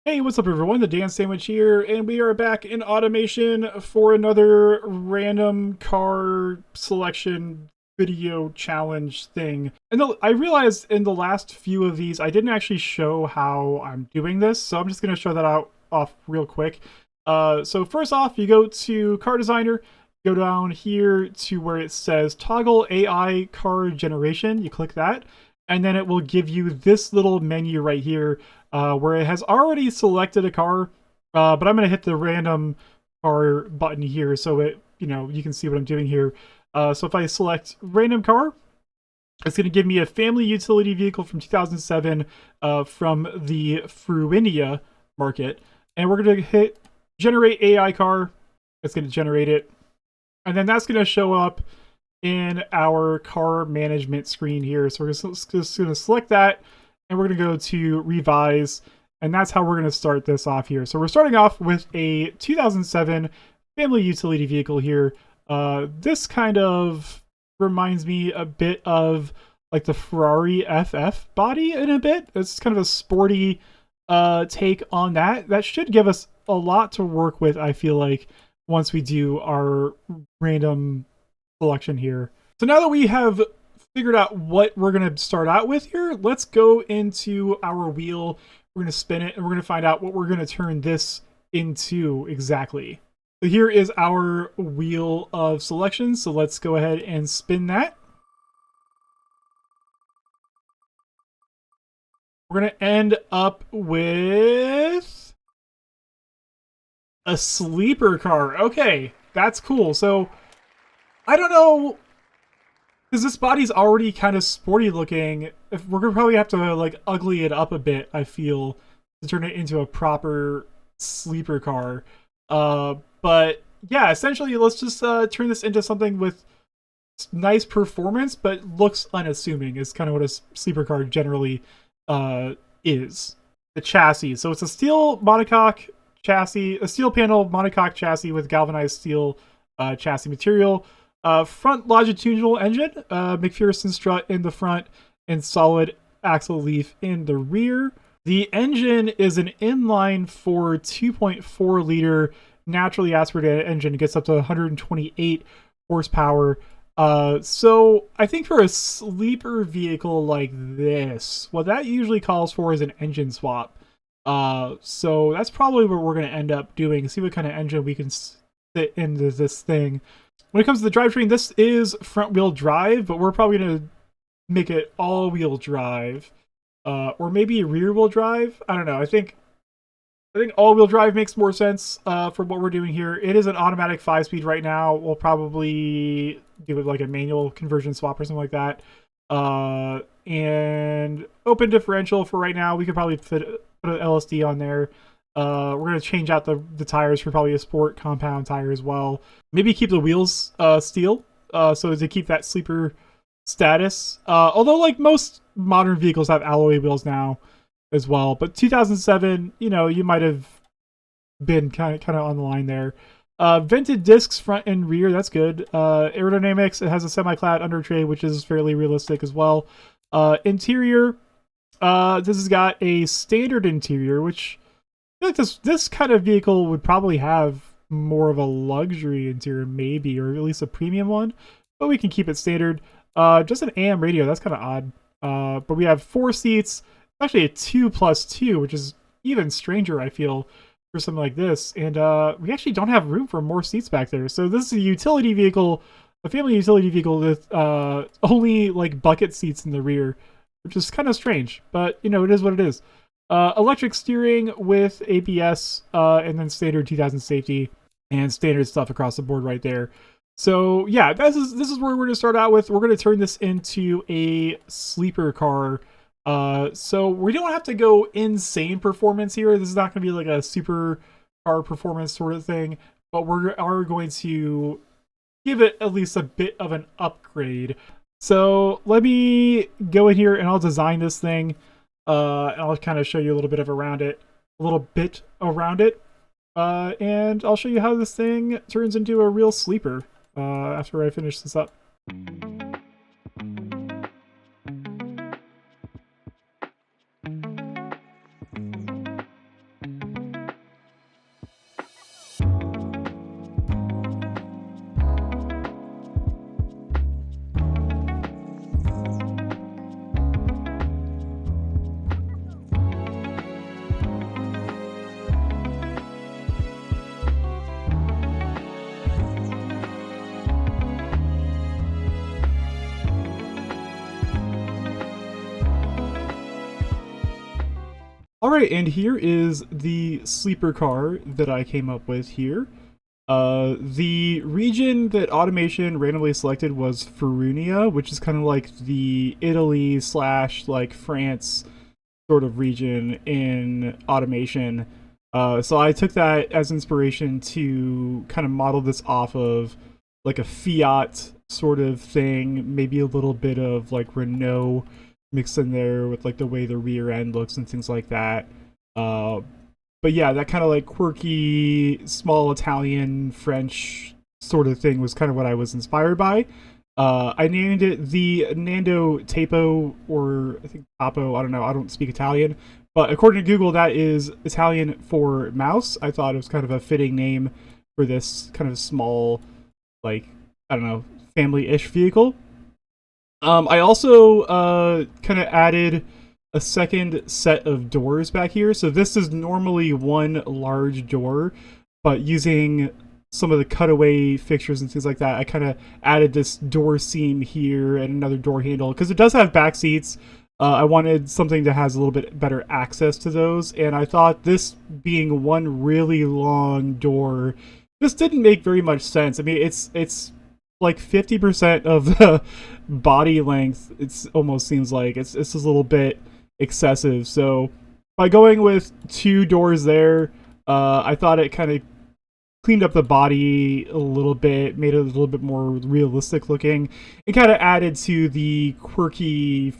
Hey, what's up everyone? The Dan Sandwich here, and we are back in automation for another random car selection video challenge thing. And I realized in the last few of these, I didn't actually show how I'm doing this, so I'm just going to show that off real quick. So first off, you go to Car Designer, go down here to where it says Toggle AI Car Generation. You click that, and then it will give you this little menu right here where it has already selected a car, but I'm going to hit the random car button here so you can see what I'm doing here. So if I select random car, it's going to give me a family utility vehicle from 2007 from the Fruinia market. And we're going to hit generate AI car. It's going to generate it. And then that's going to show up in our car management screen here. So we're just going to select that, and we're going to go to revise, and that's how we're going to start this off here. So we're starting off with a 2007 family utility vehicle here. This kind of reminds me a bit of like the Ferrari FF body in a bit. It's kind of a sporty take on that. That should give us a lot to work with, I feel like, once we do our random selection here. So now that we have figured out what we're going to start out with here, let's go into our wheel. We're going to spin it, and we're going to find out what we're going to turn this into exactly. So here is our wheel of selections. So let's go ahead and spin that. We're going to end up with a sleeper car. Okay, that's cool. So I don't know, because this body's already kind of sporty looking. If we're gonna probably have to like ugly it up a bit, I feel, to turn it into a proper sleeper car. But yeah, essentially, let's just turn this into something with nice performance, but looks unassuming. Is kind of what a sleeper car generally is. The chassis. So it's a steel monocoque chassis, a steel panel monocoque chassis with galvanized steel chassis material. Front longitudinal engine, McPherson strut in the front, and solid axle leaf in the rear. The engine is an inline 4 2.4 liter naturally aspirated engine. It gets up to 128 horsepower. So I think for a sleeper vehicle like this, what that usually calls for is an engine swap. So that's probably what we're going to end up doing. See what kind of engine we can fit into this thing. When it comes to the drivetrain, this is front-wheel drive, but we're probably going to make it all-wheel drive, or maybe rear-wheel drive. I don't know. I think all-wheel drive makes more sense for what we're doing here. It is an automatic 5-speed right now. We'll probably do it like a manual conversion swap or something like that. And open differential for right now. We could probably put an LSD on there. We're going to change out the tires for probably a sport compound tire as well. Maybe keep the wheels steel so to keep that sleeper status. Although like most modern vehicles have alloy wheels now as well. But 2007, you might have been kind of on the line there. Vented discs front and rear, that's good. Aerodynamics, it has a semi-clad under tray, which is fairly realistic as well. Interior, this has got a standard interior, which I feel like this kind of vehicle would probably have more of a luxury interior, maybe, or at least a premium one, but we can keep it standard. Just an AM radio, that's kind of odd. But we have 4 seats, actually a 2+2, which is even stranger, I feel, for something like this. And we actually don't have room for more seats back there. So this is a utility vehicle, a family utility vehicle with only like bucket seats in the rear, which is kind of strange, but it is what it is. Electric steering with ABS, and then standard 2000 safety and standard stuff across the board right there. So yeah, this is where we're going to start out with. We're going to turn this into a sleeper car. So we don't have to go insane performance here. This is not going to be like a super car performance sort of thing, but we are going to give it at least a bit of an upgrade. So let me go in here and I'll design this thing. And I'll kind of show you a little bit around it. And I'll show you how this thing turns into a real sleeper after I finish this up. right, and here is the sleeper car that I came up with here. The region that automation randomly selected was Furunia, which is kind of like the Italy slash like France sort of region in automation. So I took that as inspiration to kind of model this off of like a Fiat sort of thing, maybe a little bit of like Renault mixed in there with like the way the rear end looks and things like that. Uh, but yeah, that kind of like quirky, small Italian, French sort of thing was kind of what I was inspired by. I named it the Nando Tapo, or I think Tapo, I don't know, I don't speak Italian. But according to Google, that is Italian for mouse. I thought it was kind of a fitting name for this kind of small, like, I don't know, family-ish vehicle. I also kind of added a second set of doors back here. So this is normally one large door, but using some of the cutaway fixtures and things like that, I kind of added this door seam here and another door handle because it does have back seats. I wanted something that has a little bit better access to those, and I thought this being one really long door just didn't make very much sense. I mean, it's like 50% of the body length. It almost seems like it's just a little bit excessive. So by going with two doors there, I thought it kind of cleaned up the body a little bit, made it a little bit more realistic looking, and kind of added to the quirky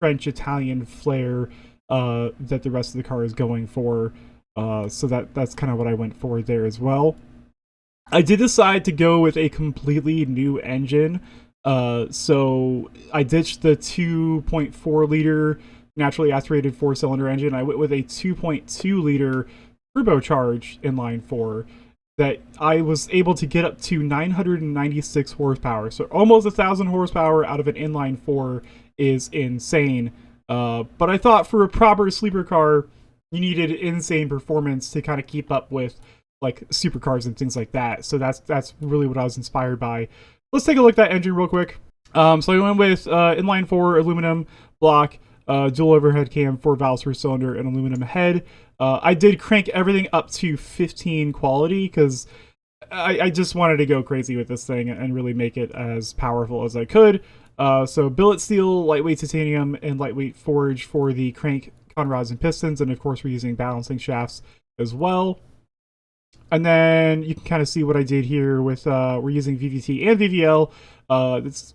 French-Italian flair that the rest of the car is going for. So that's kind of what I went for there as well. I did decide to go with a completely new engine. So I ditched the 2.4 liter naturally aspirated 4-cylinder engine. I went with a 2.2 liter turbocharged inline 4 that I was able to get up to 996 horsepower. So almost 1,000 horsepower out of an inline 4 is insane. But I thought for a proper sleeper car, you needed insane performance to kind of keep up with like supercars and things like that. So that's really what I was inspired by. Let's take a look at that engine real quick. So I went with inline 4 aluminum block, dual overhead cam, 4 valves per cylinder, and aluminum head. I did crank everything up to 15 quality because I just wanted to go crazy with this thing and really make it as powerful as I could. So billet steel, lightweight titanium, and lightweight forge for the crank conrods and pistons, and of course we're using balancing shafts as well. And then you can kind of see what I did here with we're using VVT and VVL. It's,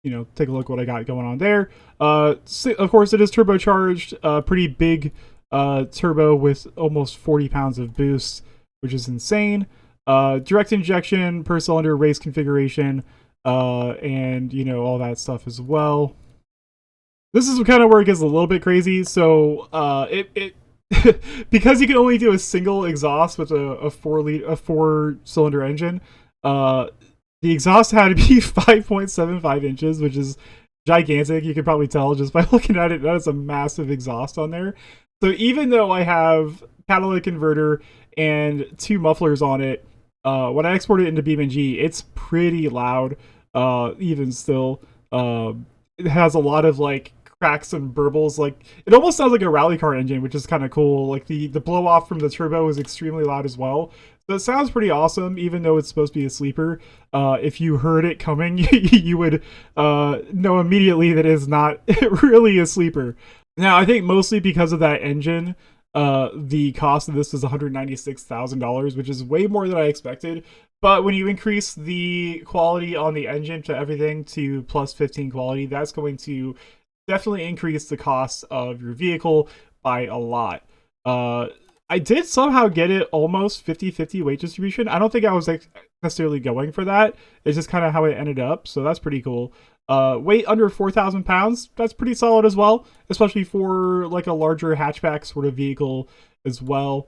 you know, take a look what I got going on there. So of course it is turbocharged, pretty big turbo with almost 40 pounds of boost, which is insane. Direct injection per cylinder race configuration, and you know, all that stuff as well. This is kind of where it gets a little bit crazy. So it because you can only do a single exhaust with a 4-cylinder engine, the exhaust had to be 5.75 inches, which is gigantic. You can probably tell just by looking at it. That is a massive exhaust on there. So even though I have catalytic converter and 2 mufflers on it, when I export it into BeamNG, it's pretty loud. Even still, it has a lot of like cracks and burbles. Like it almost sounds like a rally car engine, which is kind of cool. Like the blow off from the turbo is extremely loud as well. So it sounds pretty awesome, even though it's supposed to be a sleeper. If you heard it coming, you would know immediately that it is not really a sleeper. Now, I think mostly because of that engine, the cost of this is $196,000, which is way more than I expected. But when you increase the quality on the engine to everything to plus 15 quality, that's going to definitely increase the cost of your vehicle by a lot. I did somehow get it almost 50-50 weight distribution. I don't think I was necessarily going for that. It's just kind of how it ended up, so that's pretty cool. Weight under 4,000 pounds, that's pretty solid as well, especially for like a larger hatchback sort of vehicle as well.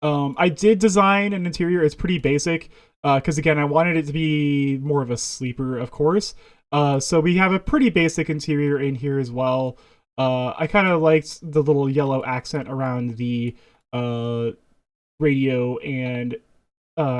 I did design an interior. It's pretty basic because again, I wanted it to be more of a sleeper, of course. So we have a pretty basic interior in here as well. I kind of liked the little yellow accent around the radio and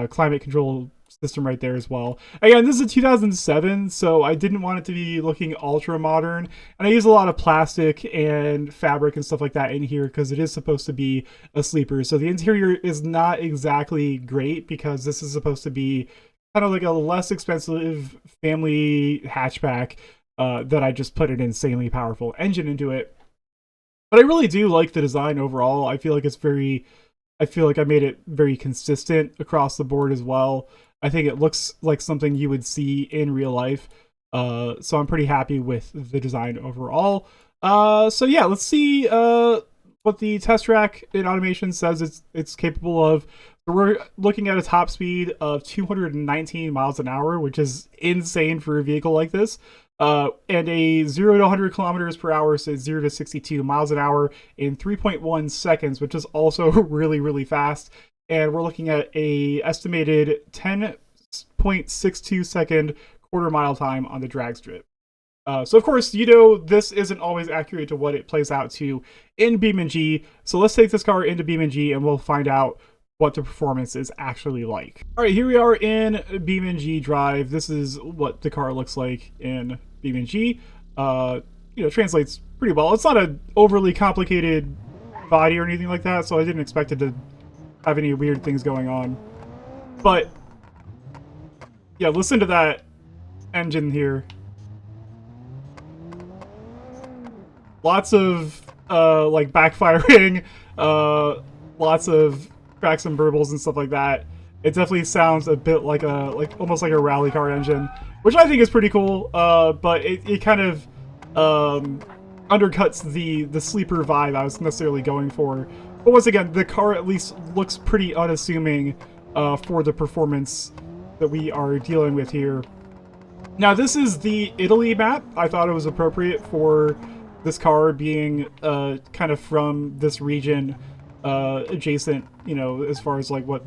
climate control system right there as well. Again, this is a 2007, so I didn't want it to be looking ultra modern, and I use a lot of plastic and fabric and stuff like that in here because it is supposed to be a sleeper. So the interior is not exactly great because this is supposed to be kind of like a less expensive family hatchback that I just put an insanely powerful engine into it. But I really do like the design overall. I feel like I made it very consistent across the board as well. I think it looks like something you would see in real life. So I'm pretty happy with the design overall. So yeah, let's see what the test track in automation says it's capable of. So we're looking at a top speed of 219 miles an hour, which is insane for a vehicle like this. And a 0 to 100 kilometers per hour, so 0 to 62 miles an hour in 3.1 seconds, which is also really, really fast. And we're looking at a estimated 10.62 second quarter mile time on the drag strip. So of course, this isn't always accurate to what it plays out to in BeamNG. So let's take this car into BeamNG and we'll find out what the performance is actually like. All right, here we are in BeamNG.drive. This is what the car looks like in BeamNG. Translates pretty well. It's not an overly complicated body or anything like that, so I didn't expect it to have any weird things going on. But yeah, listen to that engine here. Lots of like backfiring, lots of cracks and burbles and stuff like that. It definitely sounds a bit like almost like a rally car engine, which I think is pretty cool. But it kind of undercuts the sleeper vibe I was necessarily going for. But once again, the car at least looks pretty unassuming for the performance that we are dealing with here. Now this is the Italy map. I thought it was appropriate for this car being kind of from this region. Adjacent, as far as like what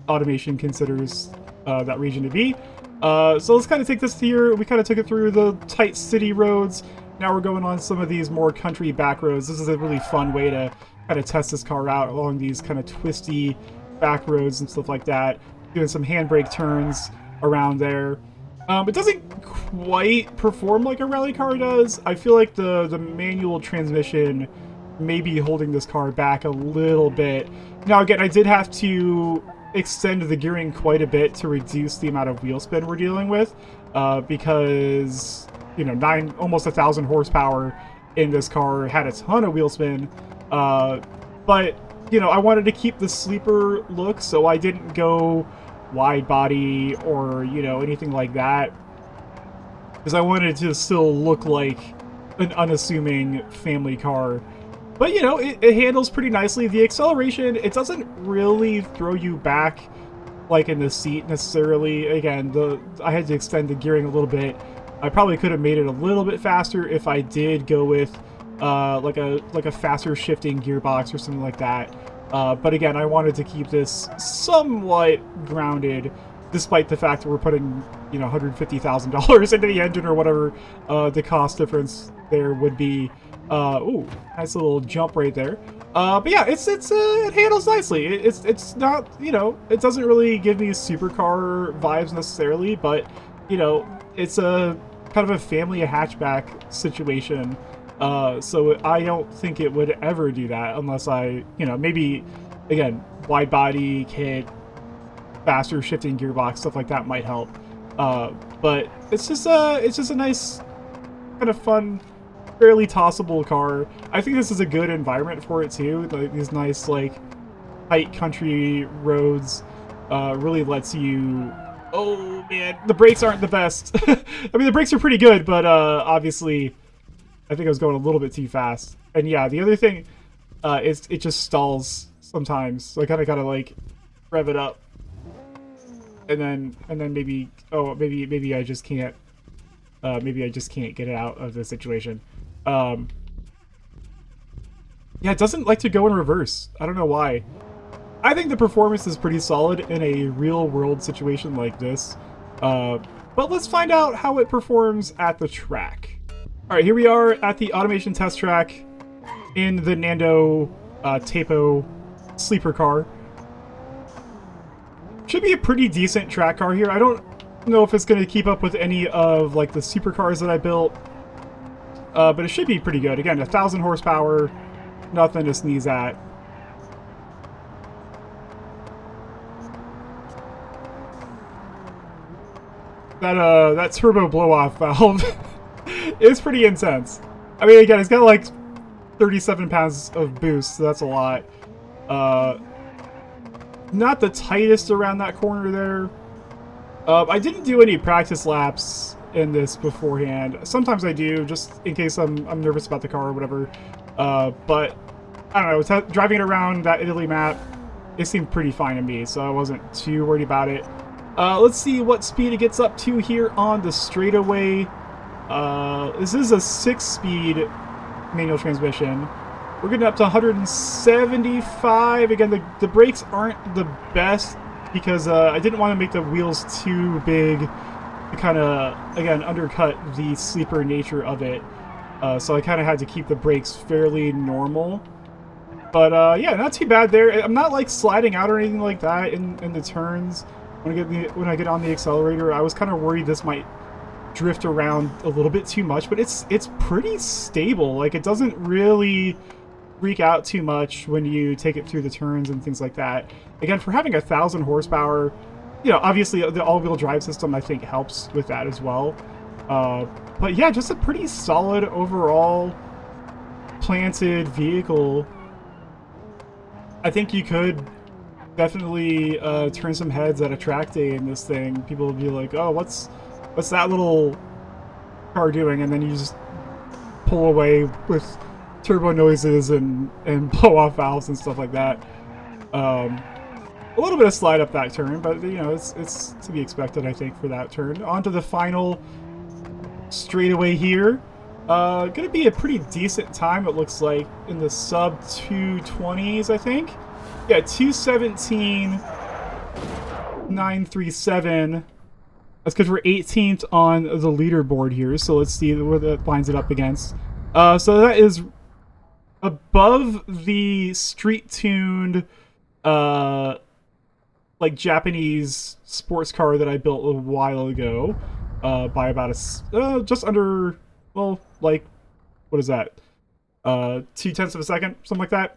automation considers that region to be. So let's kind of take this here. We kind of took it through the tight city roads. Now we're going on some of these more country back roads. This is a really fun way to kind of test this car out along these kind of twisty back roads and stuff like that. Doing some handbrake turns around there. It doesn't quite perform like a rally car does. I feel like the manual transmission maybe holding this car back a little bit. Now again, I did have to extend the gearing quite a bit to reduce the amount of wheel spin we're dealing with, because almost 1,000 horsepower in this car had a ton of wheel spin, but I wanted to keep the sleeper look, so I didn't go wide body or anything like that, because I wanted it to still look like an unassuming family car. But, it handles pretty nicely. The acceleration, it doesn't really throw you back, like, in the seat necessarily. Again, I had to extend the gearing a little bit. I probably could have made it a little bit faster if I did go with, like a faster shifting gearbox or something like that. But again, I wanted to keep this somewhat grounded, despite the fact that we're putting, $150,000 into the engine or whatever the cost difference there would be. Ooh, nice little jump right there. But yeah, it handles nicely. It's not, it doesn't really give me supercar vibes necessarily, but it's a kind of a family hatchback situation. So I don't think it would ever do that unless I, maybe again, wide body kit, faster shifting gearbox, stuff like that might help. But it's just a nice kind of fun, fairly tossable car. I think this is a good environment for it too. Like these nice tight country roads really lets you. Oh man, the brakes aren't the best. I mean, the brakes are pretty good, but obviously, I think I was going a little bit too fast. And yeah, the other thing is it just stalls sometimes. So I kind of gotta rev it up, and then maybe maybe I just can't. Maybe I just can't get it out of the situation. Yeah, it doesn't like to go in reverse. I don't know why. I think the performance is pretty solid in a real-world situation like this. But let's find out how it performs at the track. All right, here we are at the automation test track in the Nando Tapo sleeper car. Should be a pretty decent track car here. I don't know if it's going to keep up with any of like the supercars that I built, but it should be pretty good. Again, 1,000 horsepower, nothing to sneeze at. That turbo blow-off valve is pretty intense. I mean, again, it's got like 37 pounds of boost, so that's a lot. Not the tightest around that corner there. I didn't do any practice laps in this beforehand. Sometimes I do, just in case I'm nervous about the car or whatever. But I don't know, driving it around that Italy map, it seemed pretty fine to me, so I wasn't too worried about it. Let's see what speed it gets up to here on the straightaway. This is a 6-speed manual transmission. We're getting up to 175. Again, the brakes aren't the best because I didn't want to make the wheels too big to kind of, again, undercut the sleeper nature of it. So I kind of had to keep the brakes fairly normal. But yeah, not too bad there. I'm not like sliding out or anything like that in the turns. When I get on the accelerator, I was kind of worried this might drift around a little bit too much, but it's pretty stable. Like, it doesn't really freak out too much when you take it through the turns and things like that. Again, for having 1,000 horsepower, you know, obviously the all-wheel drive system I think helps with that as well. But yeah, just a pretty solid overall planted vehicle. I think you could definitely turn some heads at a track day in this thing. People will be like, oh, what's that little car doing? And then you just pull away with turbo noises and blow off valves and stuff like that. A little bit of slide up that turn, but you know, it's to be expected, I think, for that turn. On to the final straightaway here. Gonna be a pretty decent time, it looks like, in the sub 220s, I think. Yeah, 217.937. That's because we're 18th on the leaderboard here, so let's see what that lines it up against. So that is above the street-tuned, like, Japanese sports car that I built a while ago, by about just under, well, like, what is that? 0.2 of a second, something like that.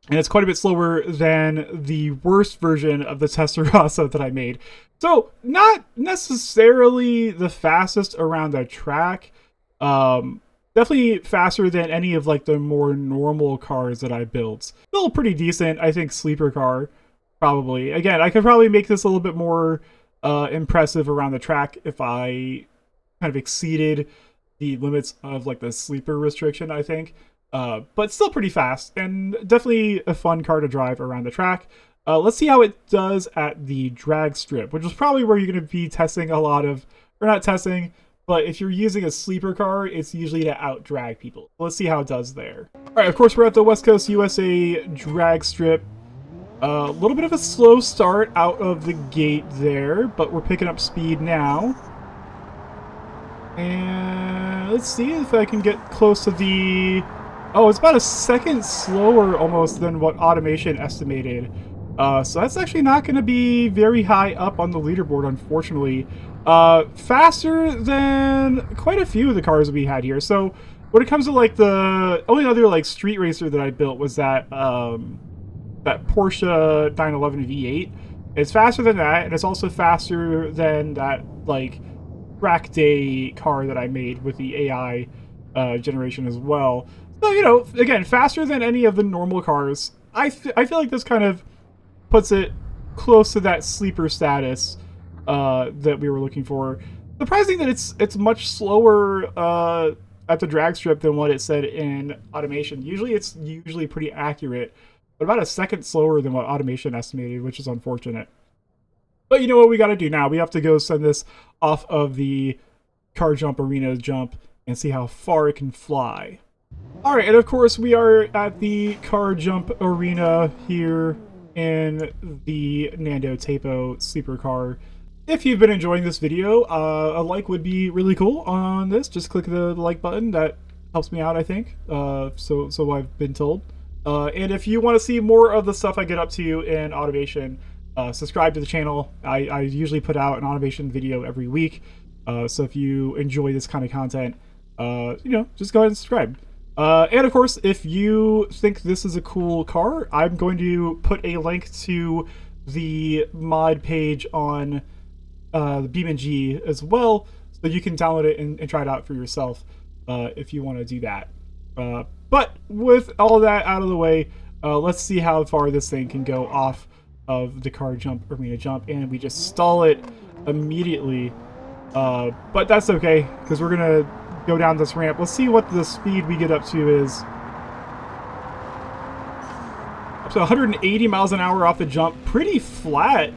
And it's quite a bit slower than the worst version of the Testarossa that I made. So, not necessarily the fastest around the track. Definitely faster than any of like the more normal cars that I built. Still pretty decent, I think, sleeper car, probably. Again, I could probably make this a little bit more impressive around the track if I kind of exceeded the limits of like the sleeper restriction, I think. But still pretty fast, and definitely a fun car to drive around the track. Let's see how it does at the drag strip, which is probably where you're going to be testing a lot of, or not testing, but if you're using a sleeper car, it's usually to out-drag people. Let's see how it does there. Alright, of course we're at the West Coast USA drag strip. A little bit of a slow start out of the gate there, but we're picking up speed now. And let's see if I can get close to the... Oh, it's about a second slower almost than what automation estimated. So that's actually not going to be very high up on the leaderboard, unfortunately. Faster than quite a few of the cars we had here. So when it comes to like the only other like street racer that I built was that that Porsche 911 V8. It's faster than that, and it's also faster than that like track day car that I made with the AI generation as well. So, you know, again, faster than any of the normal cars. I feel like this kind of puts it close to that sleeper status that we were looking for. Surprising that it's much slower at the drag strip than what it said in automation. Usually it's pretty accurate, but about a second slower than what automation estimated, which is unfortunate. But you know what we got to do now? We have to go send this off of the car jump arena jump and see how far it can fly. Alright, and of course we are at the car jump arena here in the Nando Tapo sleeper car. If you've been enjoying this video, a like would be really cool on this. Just click the like button. That helps me out, I think. So I've been told. And if you want to see more of the stuff I get up to in automation, subscribe to the channel. I usually put out an automation video every week. So if you enjoy this kind of content, just go ahead and subscribe. And of course, if you think this is a cool car, I'm going to put a link to the mod page on the BeamNG as well, so you can download it and try it out for yourself if you want to do that. But with all that out of the way, let's see how far this thing can go off of the car jump arena jump, and we just stall it immediately. But that's okay, because we're gonna go down this ramp. Let's see what the speed we get up to is. Up to 180 miles an hour off the jump. Pretty flat.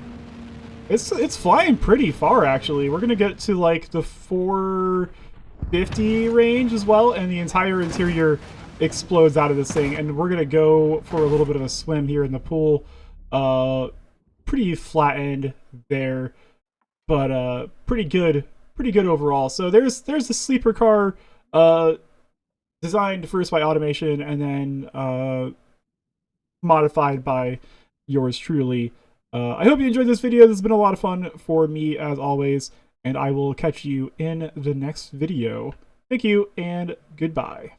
It's flying pretty far, actually. We're gonna get to like the 450 range as well, and the entire interior explodes out of this thing. And we're gonna go for a little bit of a swim here in the pool. Pretty flattened there, but pretty good overall. So there's the sleeper car, designed first by automation and then modified by yours truly. I hope you enjoyed this video. This has been a lot of fun for me as always, and I will catch you in the next video. Thank you and goodbye.